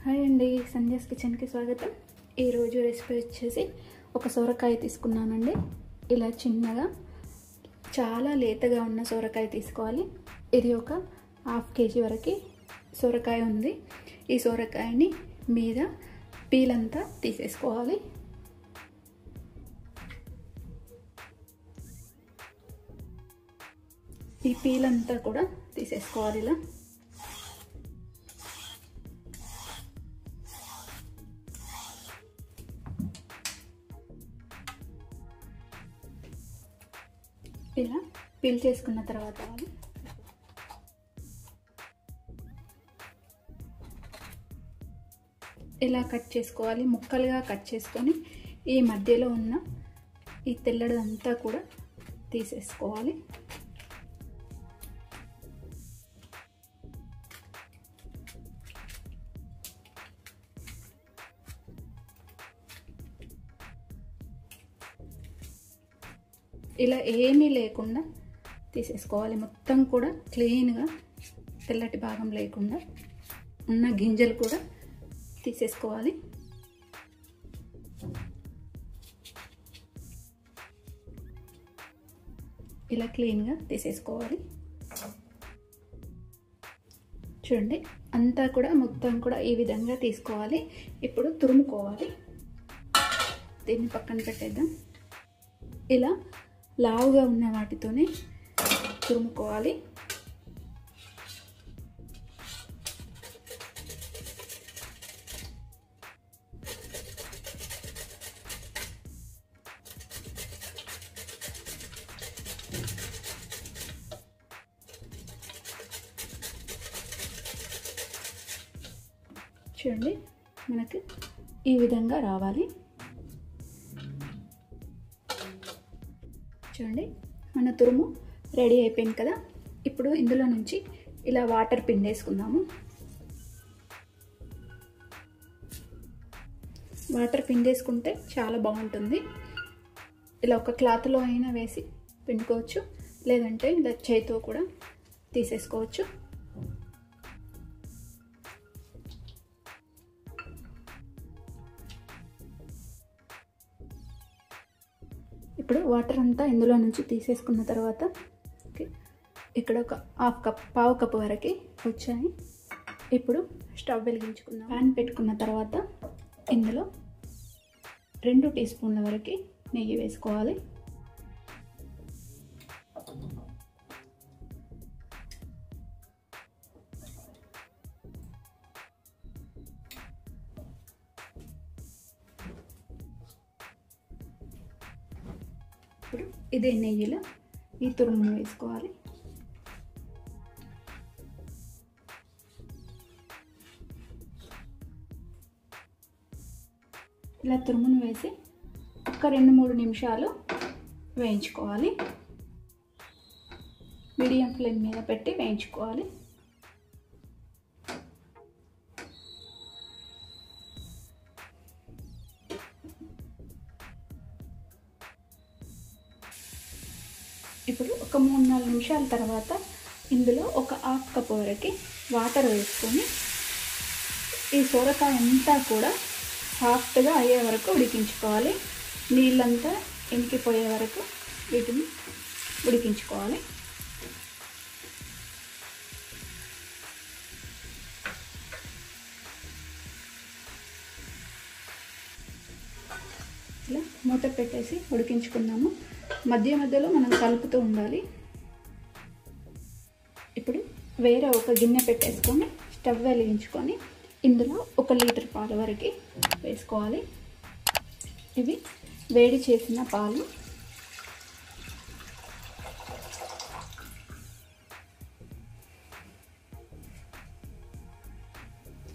Hi అండి, సంధ్యాస్ కిచెన్కి స్వాగతం. ఈరోజు రెసిపీ వచ్చేసి ఒక సొరకాయ తీసుకున్నానండి. ఇలా చిన్నగా చాలా లేతగా ఉన్న సొరకాయ తీసుకోవాలి. ఇది ఒక ½ కేజీ వరకు సొరకాయ ఉంది. ఈ సొరకాయని మీద పీలంతా తీసేసుకోవాలి. ఈ పీలంతా కూడా తీసేసుకోవాలి. ఇలా పీల్ చేసుకున్న తర్వాత ఇలా కట్ చేసుకోవాలి. ముక్కలుగా కట్ చేసుకొని ఈ మధ్యలో ఉన్న ఈ తెల్లడంతా కూడా తీసేసుకోవాలి. ఇలా ఏమీ లేకుండా తీసేసుకోవాలి. మొత్తం కూడా క్లీన్గా తెల్లటి భాగం లేకుండా ఉన్న గింజలు కూడా తీసేసుకోవాలి. ఇలా క్లీన్గా తీసేసుకోవాలి. చూడండి, అంతా కూడా మొత్తం కూడా ఈ విధంగా తీసుకోవాలి. ఇప్పుడు తురుముకోవాలి. దీన్ని పక్కన పెట్టేద్దాం. ఇలా లావుగా ఉన్న వాటితోనే తురుముకోవాలి. చూడండి, మనకు ఈ విధంగా రావాలి. చూడండి, మన తురుము రెడీ అయిపోయింది కదా. ఇప్పుడు ఇందులో నుంచి ఇలా వాటర్ పిండేసుకుందాము. వాటర్ పిండేసుకుంటే చాలా బాగుంటుంది. ఇలా ఒక క్లాత్లో అయినా వేసి పిండుకోవచ్చు, లేదంటే ఇలా చేతితో కూడా తీసేసుకోవచ్చు. ఇప్పుడు వాటర్ అంతా ఇందులో నుంచి తీసేసుకున్న తర్వాత ఇక్కడ ఒక పావు కప్పు వరకు వచ్చాయి. ఇప్పుడు స్టవ్ వెలిగించుకుందాం. ప్యాన్ పెట్టుకున్న తర్వాత ఇందులో 2 టీ స్పూన్ల వరకు నెయ్యి వేసుకోవాలి. ఇప్పుడు ఇదే నెయ్యిలో ఈ తురుమును వేసుకోవాలి. ఇలా తురుమును వేసి ఒక 2-3 నిమిషాలు వేయించుకోవాలి. మీడియం ఫ్లేమ్ మీద పెట్టి వేయించుకోవాలి. ఇప్పుడు ఒక 3-4 నిమిషాల తర్వాత ఇందులో ఒక ½ కప్పు వరకు వాటర్ వేసుకొని ఈ సొరకాయ అంతా కూడా సాఫ్ట్గా అయ్యే వరకు ఉడికించుకోవాలి. నీళ్ళంతా ఇంకిపోయే వరకు వీటిని ఉడికించుకోవాలి. ఇలా మూత పెట్టేసి ఉడికించుకుందాము. మధ్య మధ్యలో మనం కలుపుతూ ఉండాలి. ఇప్పుడు వేరే ఒక గిన్నె పెట్టేసుకొని స్టవ్ వెలిగించుకొని ఇందులో 1 లీటర్ పాలు వరకు వేసుకోవాలి. ఇవి వేడి చేసిన పాలు.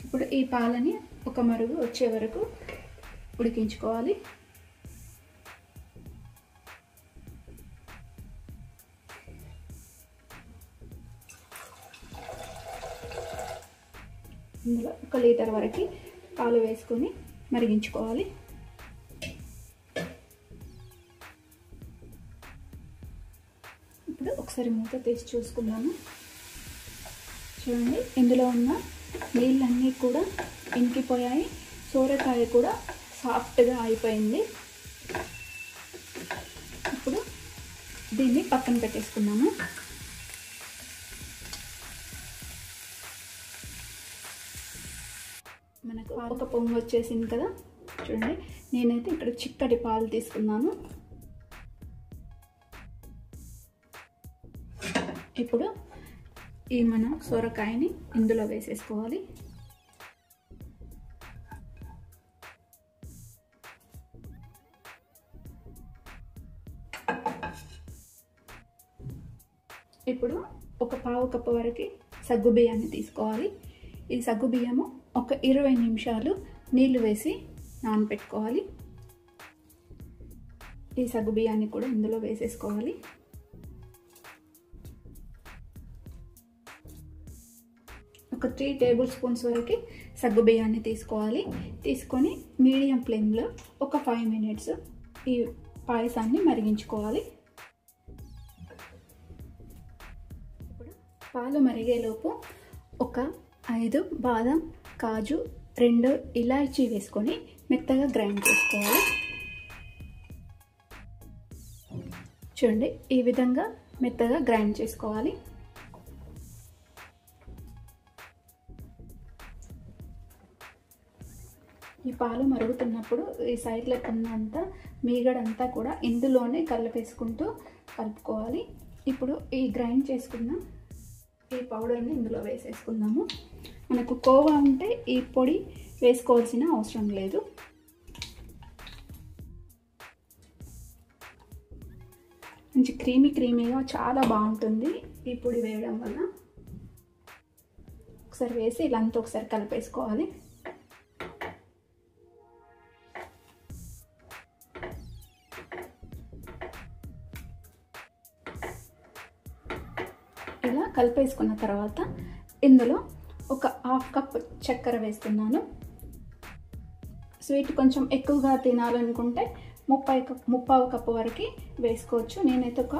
ఇప్పుడు ఈ పాలని ఒక మరుగు వచ్చే వరకు ఉడికించుకోవాలి. ఇందులో 1 లీటర్ వరకు పాలు వేసుకొని మరిగించుకోవాలి. ఇప్పుడు ఒకసారి మూత తీసి చూసుకుందాము. చూడండి, ఇందులో ఉన్న నీళ్ళన్నీ కూడా ఇంకిపోయాయి, సోరకాయ కూడా సాఫ్ట్గా అయిపోయింది. ఇప్పుడు దీన్ని పక్కన పెట్టేసుకున్నాము. మనకు ఒక పొంగు వచ్చేసింది కదా, చూడండి. నేనైతే ఇక్కడ చిక్కటి పాలు తీసుకున్నాను. ఇప్పుడు ఈ మన సొరకాయని ఇందులో వేసేసుకోవాలి. ఇప్పుడు ఒక పావు కప్పు వరకు సగ్గు బియ్యాన్ని తీసుకోవాలి. ఈ సగ్గు బియ్యము ఒక 20 నిమిషాలు నీళ్లు వేసి నానబెట్టుకోవాలి. ఈ సగ్గు బియ్యాన్ని కూడా ఇందులో వేసేసుకోవాలి. ఒక 3 టేబుల్ స్పూన్స్ వరకు సగ్గు బియ్యాన్ని తీసుకోవాలి. తీసుకొని మీడియం ఫ్లేమ్లో ఒక 5 మినిట్స్ ఈ పాయసాన్ని మరిగించుకోవాలి. ఇప్పుడు పాలు మరిగేలోపు ఒక 5 బాదం, కాజు, 2 ఇలాచీ వేసుకొని మెత్తగా గ్రైండ్ చేసుకోవాలి. చూడండి, ఈ విధంగా మెత్తగా గ్రైండ్ చేసుకోవాలి. ఈ పాలు మరుగుతున్నప్పుడు ఈ సైడ్లో ఉన్నంత మీగడంతా కూడా ఇందులోనే కలిపేసుకుంటూ కలుపుకోవాలి. ఇప్పుడు ఈ గ్రైండ్ చేసుకున్న ఈ పౌడర్ని ఇందులో వేసేసుకుందాము. మనకు కోవా ఉంటే ఈ పొడి వేసుకోవాల్సిన అవసరం లేదు. మంచి క్రీమీగా చాలా బాగుంటుంది ఈ పొడి వేయడం వల్ల. ఒకసారి వేసి ఇలా అంతా ఒకసారి కలిపేసుకోవాలి. ఇలా కలిపేసుకున్న తర్వాత ఇందులో ఒక 1/2 కప్ చక్కెర వేస్తున్నాను. స్వీట్ కొంచెం ఎక్కువగా తినాలనుకుంటే 3/4 కప్పు వరకు వేసుకోవచ్చు. నేనైతే ఒక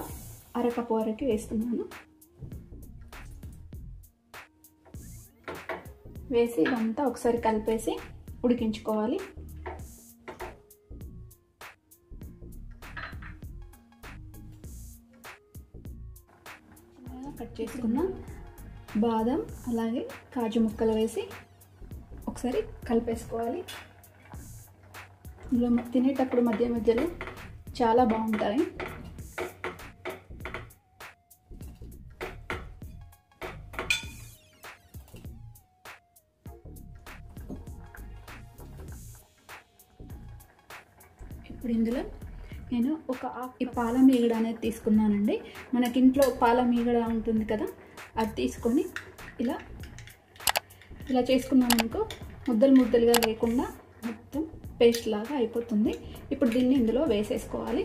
1/2 కప్పు వరకు వేస్తున్నాను. వేసి ఇదంతా ఒకసారి కలిపేసి ఉడికించుకోవాలి. కట్ చేసుకున్న బాదం అలాగే కాజు ముక్కలు వేసి ఒకసారి కలిపేసుకోవాలి. ఇందులో తినేటప్పుడు మధ్య మధ్యలో చాలా బాగుంటాయి. ఇప్పుడు ఇందులో నేను ఒక ఈ పాల మీగడ అనేది తీసుకున్నానండి. మనకి ఇంట్లో పాల మీగడ ఉంటుంది కదా, అది తీసుకొని ఇలా చేసుకున్నామనుకో ముద్దలుగా లేకుండా మొత్తం పేస్ట్ లాగా అయిపోతుంది. ఇప్పుడు దీన్ని ఇందులో వేసేసుకోవాలి.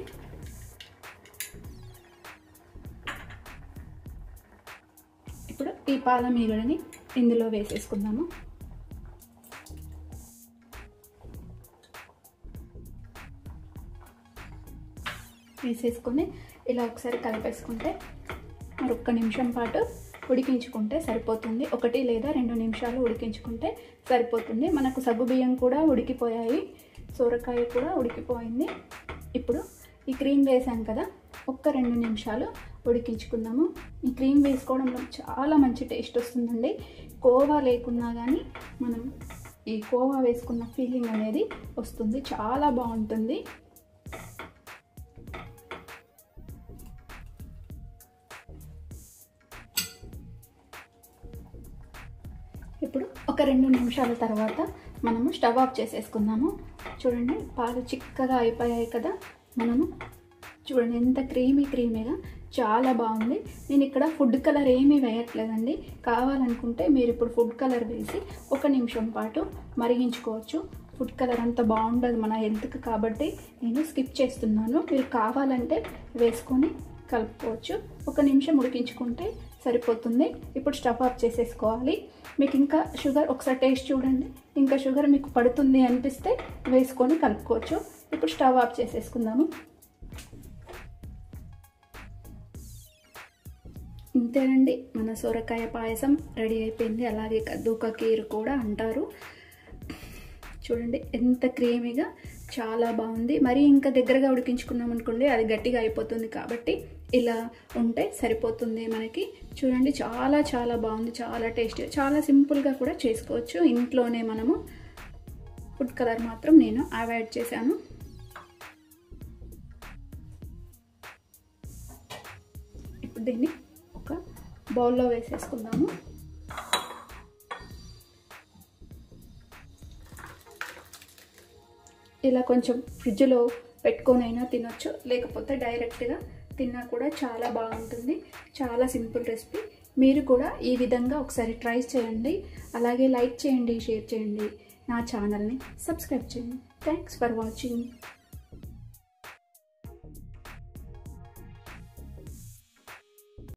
ఇప్పుడు ఈ పాల మీగడని ఇందులో వేసేసుకుందాము. వేసేసుకొని ఇలా ఒకసారి కలిపేసుకుంటే మరొక నిమిషం పాటు ఉడికించుకుంటే సరిపోతుంది. 1 లేదా 2 నిమిషాలు ఉడికించుకుంటే సరిపోతుంది. మనకు సగ్గుబియ్యం కూడా ఉడికిపోయాయి, సొరకాయ కూడా ఉడికిపోయింది. ఇప్పుడు ఈ క్రీమ్ వేసాం కదా, 1-2 నిమిషాలు ఉడికించుకుందాము. ఈ క్రీమ్ వేసుకోవడంలో చాలా మంచి టేస్ట్ వస్తుందండి. కోవా లేకున్నా కానీ మనం ఈ కోవా వేసుకున్న ఫీలింగ్ అనేది వస్తుంది, చాలా బాగుంటుంది. ఇప్పుడు ఒక 2 నిమిషాల తర్వాత మనము స్టవ్ ఆఫ్ చేసేసుకుందాము. చూడండి, పాలు చిక్కగా అయిపోయాయి కదా. మనము చూడండి ఎంత క్రీమీగా చాలా బాగుంది. నేను ఇక్కడ ఫుడ్ కలర్ ఏమీ వేయట్లేదండి. కావాలనుకుంటే మీరు ఇప్పుడు ఫుడ్ కలర్ వేసి 1 నిమిషం పాటు మరిగించుకోవచ్చు. ఫుడ్ కలర్ అంత బాగుండదు మన హెల్త్కి, కాబట్టి నేను స్కిప్ చేస్తున్నాను. మీరు కావాలంటే వేసుకొని కలుపుకోవచ్చు. 1 నిమిషం ఉడికించుకుంటే సరిపోతుంది. ఇప్పుడు స్టవ్ ఆఫ్ చేసేసుకోవాలి. మీకు ఇంకా షుగర్ ఒకసారి టేస్ట్ చూడండి, ఇంకా షుగర్ మీకు పడుతుంది అనిపిస్తే వేసుకొని కలుపుకోవచ్చు. ఇప్పుడు స్టవ్ ఆఫ్ చేసేసుకుందాము. ఇంతేనండి, మన సొరకాయ పాయసం రెడీ అయిపోయింది. అలాగే కద్దూకా కీర్ కూడా అంటారు. చూడండి ఎంత క్రీమీగా, చాలా బాగుంది. మరి ఇంకా దగ్గరగా ఉడికించుకున్నాం అనుకోండి అది గట్టిగా అయిపోతుంది. కాబట్టి ఇలా ఉంటే సరిపోతుంది మనకి. చూడండి చాలా చాలా బాగుంది, చాలా టేస్టీ, చాలా సింపుల్గా కూడా చేసుకోవచ్చు ఇంట్లోనే. మనము ఫుడ్ కలర్ మాత్రం నేను అవాయిడ్ చేశాను. ఇప్పుడు దీన్ని ఒక బౌల్లో వేసేసుకుందాము. ఇలా కొంచెం ఫ్రిడ్జ్లో పెట్టుకొనైనా తినొచ్చు, లేకపోతే డైరెక్ట్గా తిన్నా కూడా చాలా బాగుంటుంది. చాలా సింపుల్ రెసిపీ. మీరు కూడా ఈ విధంగా ఒకసారి ట్రై చేయండి. అలాగే లైక్ చేయండి, షేర్ చేయండి, నా ఛానల్ని సబ్స్క్రైబ్ చేయండి. Thanks for watching.